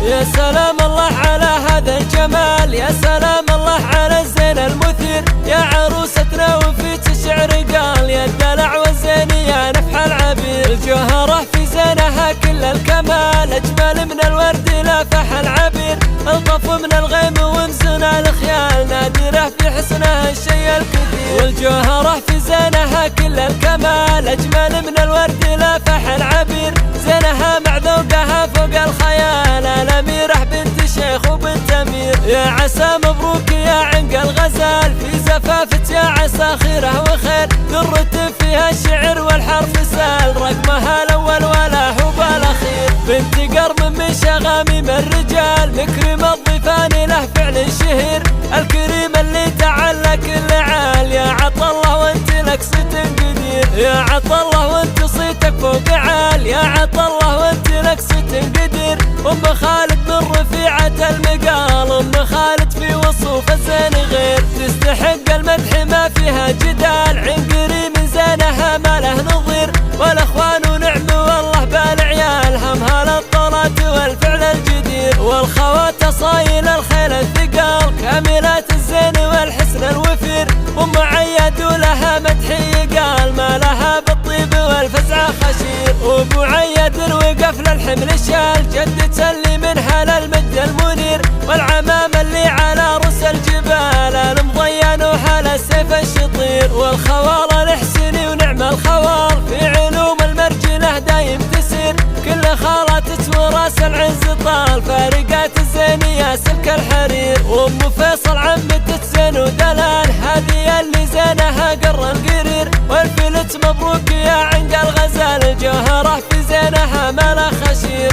يا سلام الله على هذا الجمال، يا سلام الله على الزين المثير، يا عروستنا وفيك الشعر قال يا الدلع والزين يا نفح العبير. الجوهرة في زينها كل الكمال، أجمل من الورد لافح العبير، الطف من الغيم ومزن الخيال، نادرة في حسنها الشيء الكثير. والجوهرة في زينها كل الكمال، أجمل من الورد لافح العبير، زينها مع ذوقها فوق الخيال، الأميرة بنت شيخ وبنت أمير. يا عسى مبروك يا عنق الغزال، في زفافك يا عسى خيره وخير، درة فيها الشعر والحرف سال، رقمها الأول ولا هو بالأخير. بنت قرم من شغاميم الرجال، مكرم الضيفان له فعل شهير، الكريم اللي تعلق كل عال، يا عطالله وانت لك صيت قدير. يا عطالله وانت صيتك فوق عال، يا عطالله وانت لك صيت قدير. أم خالد من رفيعة المقال، أم خالد في وصوف الزين غير، تستحق المدح ما فيها جدال، عنقري من زينها ما له نظير. والأخوان نعم والله بالعيال، همها للطلات والفعل الجدير. والخوات صايل الخيل الثقال، كاملات الزين والحسن الوفير. أم عياد ولها مدحي قال، ما لها بالطيب والفزع خشير. وابو عياد وقف للحمل شال، جدة اللي منها للمجد المنير. والعمام اللي على رؤوس الجبال، المضين وحال السيف الشطير. والخوال الحسني ونعم الخوال، في علوم المرجله دايم تسير. كل خالات وراس العنز طال، فارقات الزين يا سلك الحرير. وام فيصل عمتك زين ودلال، هذه اللي زينها قر القرير. والفلت مبروك يا عنق الغزال، الجوهرة في زينها ما لا خشير.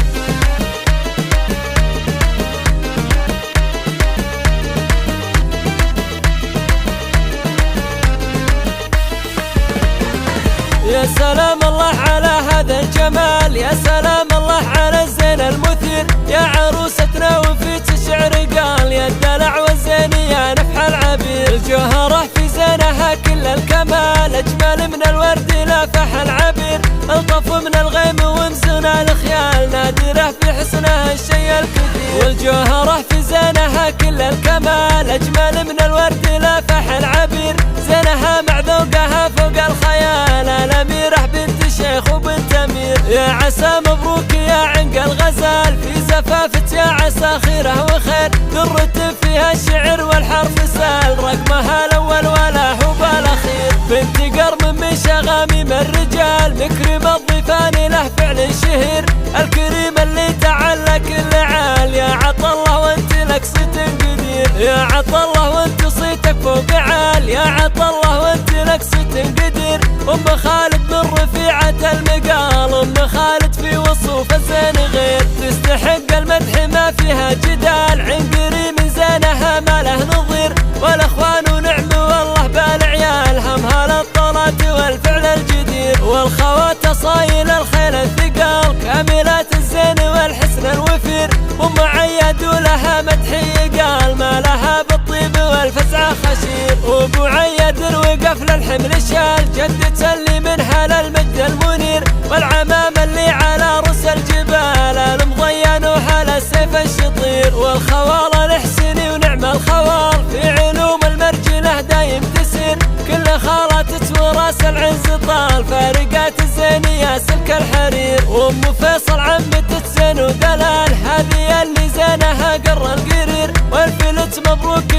يا سلام الله على هذا الجمال، يا سلام الله على الزين المثير، يا عروستنا وفيك الشعر قال يا الدلع والزين يا نفح العبير. الجوهرة في زينها كل الكمال، أجمل من الورد لافح العبير، الطف من الغيم ومزن الخيال، نادرة في حسنها الشيء الكثير. والجوهرة في زينها كل الكمال، أجمل من الورد لافح العبير، زينها مع ذوقها فوق الخيال، الأميرة بنت شيخ وبنت أمير. يا عسى مبروك يا عنق الغزال، في زفافك يا عسى خيره وخير، درة فيها الشعر والحرف سال، رقمها الأول ولا هو بالأخير. بنت قرم من شغاميم الرجال، مكرم الضيفان له فعل شهير، الكريم اللي تعلق كل عال، يا عطالله وانت لك صيت قدير. يا عطالله وانت صيتك فوق عال، يا عطالله وانت لك صيت قدير. أم خالد من رفيعة المقال، أم خالد في وصوف الزين غير، تستحق المدح ما فيها جدال، عنقري من زينها ما له نظير. والأخوان نعم والله بالعيال، همها للطلات والفعل الجدير. والخوات صايل الخيل الثقال، كاملات الزين والحسن الوفير. أم عياد ولها مدحي قال، ما لها بالطيب والفزع خشير. وابو عياد وقف للحمل شال، جدة اللي منها للمجد المنير. والعمام اللي على رؤوس الجبال، المضين وحال السيف الشطير. والخوال الحسني ونعم الخوال، في علوم المرجله دايم تسير. كل خالاتك وراس العنز طال، فارقات الزين يا سلك الحرير. وام فيصل عمتك زين ودلال، هذه اللي زينها قر القرير. والفلت مبروك